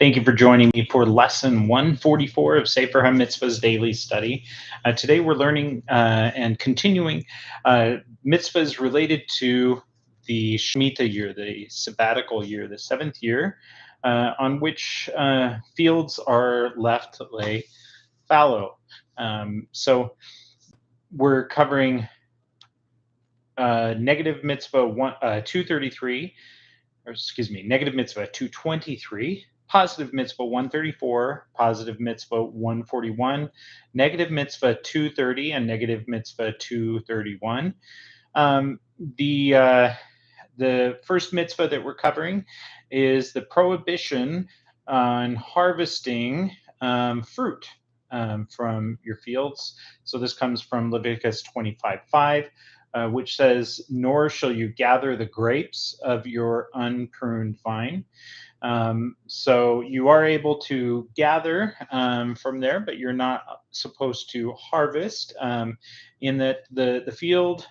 Thank you for joining me for lesson 144 of Sefer HaMitzvos daily study. Today we're learning and continuing mitzvahs related to the Shemitah year, the sabbatical year, the seventh year, on which fields are left to lay fallow. So we're covering negative mitzvah 233, or excuse me, negative mitzvah 223, positive mitzvah 134, positive mitzvah 141, negative mitzvah 230, and negative mitzvah 231. The first mitzvah that we're covering is the prohibition on harvesting fruit from your fields. So this comes from Leviticus 25:5. Which says, "Nor shall you gather the grapes of your unpruned vine." So you are able to gather from there, but you're not supposed to harvest. In that the field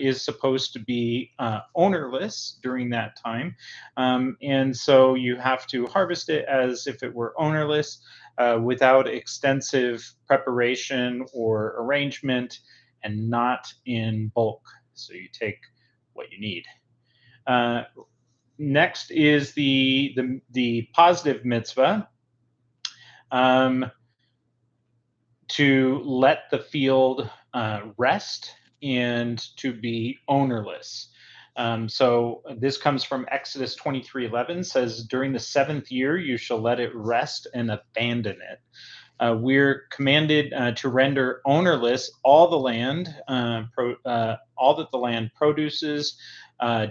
is supposed to be ownerless during that time, and so you have to harvest it as if it were ownerless, without extensive preparation or arrangement, and not in bulk. So you take what you need. Next is the positive mitzvah, to let the field rest and to be ownerless. So this comes from Exodus 23:11, says, "During the seventh year you shall let it rest and abandon it." We're commanded to render ownerless all the land, all that the land produces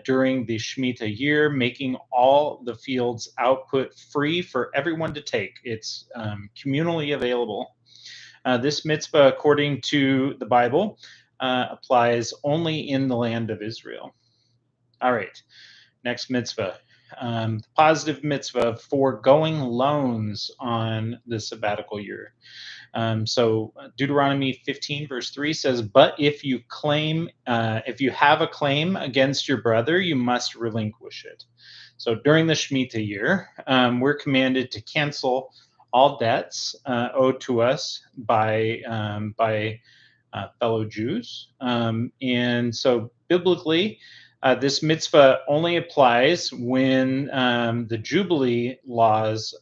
during the Shemitah year, making all the field's output free for everyone to take. It's communally available. This mitzvah, according to the Bible, applies only in the land of Israel. All right, next mitzvah. The positive mitzvah of foregoing loans on the sabbatical year. So Deuteronomy 15 verse 3 says, "But if you have a claim against your brother, you must relinquish it." So during the Shemitah year, we're commanded to cancel all debts owed to us by fellow Jews. And so biblically, this mitzvah only applies when the Jubilee laws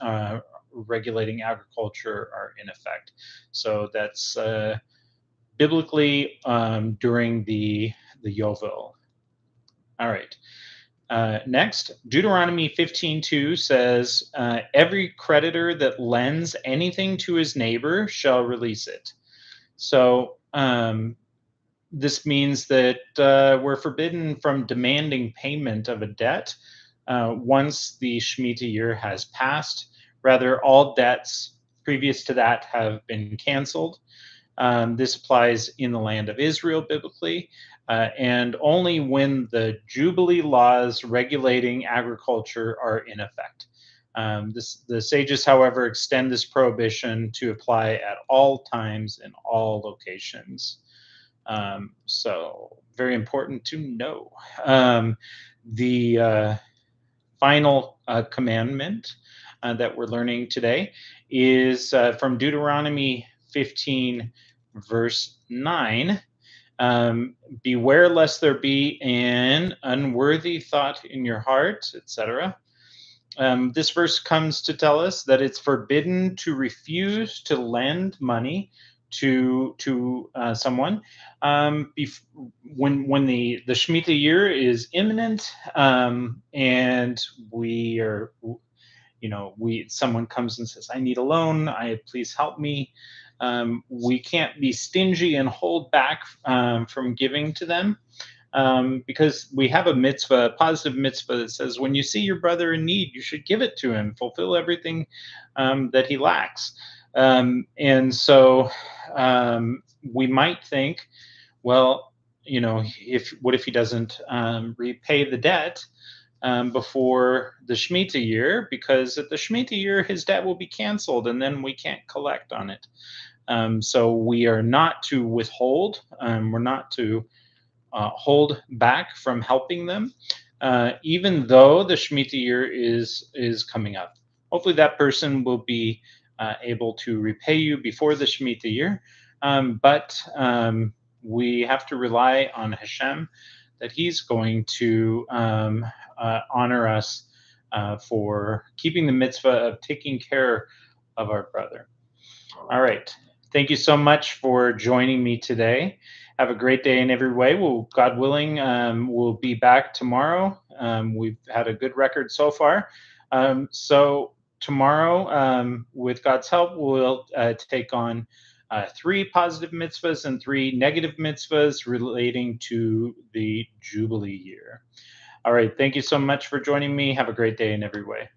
regulating agriculture are in effect. So that's biblically during the Yovel. All right. Next, Deuteronomy 15:2 says, "Every creditor that lends anything to his neighbor shall release it." So this means that we're forbidden from demanding payment of a debt once the Shemitah year has passed. Rather, all debts previous to that have been canceled. This applies in the land of Israel biblically, and only when the Jubilee laws regulating agriculture are in effect. The sages, however, extend this prohibition to apply at all times in all locations. So very important to know. The final commandment that we're learning today is from Deuteronomy 15 verse 9. "Beware lest there be an unworthy thought in your heart," etc. This verse comes to tell us that it's forbidden to refuse to lend money to someone when the Shemitah year is imminent, and someone comes and says, "I need a loan. Please help me." We can't be stingy and hold back from giving to them, because we have a positive mitzvah that says, when you see your brother in need, you should give it to him, fulfill everything that he lacks. And so we might think, well, what if he doesn't repay the debt before the Shemitah year? Because at the Shemitah year, his debt will be canceled, and then we can't collect on it. So we are not to withhold. We're not to hold back from helping them, even though the Shemitah year is coming up. hopefully that person will be able to repay you before the Shemitah year. But we have to rely on Hashem that He's going to honor us for keeping the mitzvah of taking care of our brother. All right. Thank you so much for joining me today. Have a great day in every way. Well, God willing, we'll be back tomorrow. We've had a good record so far. So tomorrow, with God's help, we'll take on 3 positive mitzvahs and 3 negative mitzvahs relating to the Jubilee year. All right. Thank you so much for joining me. Have a great day in every way.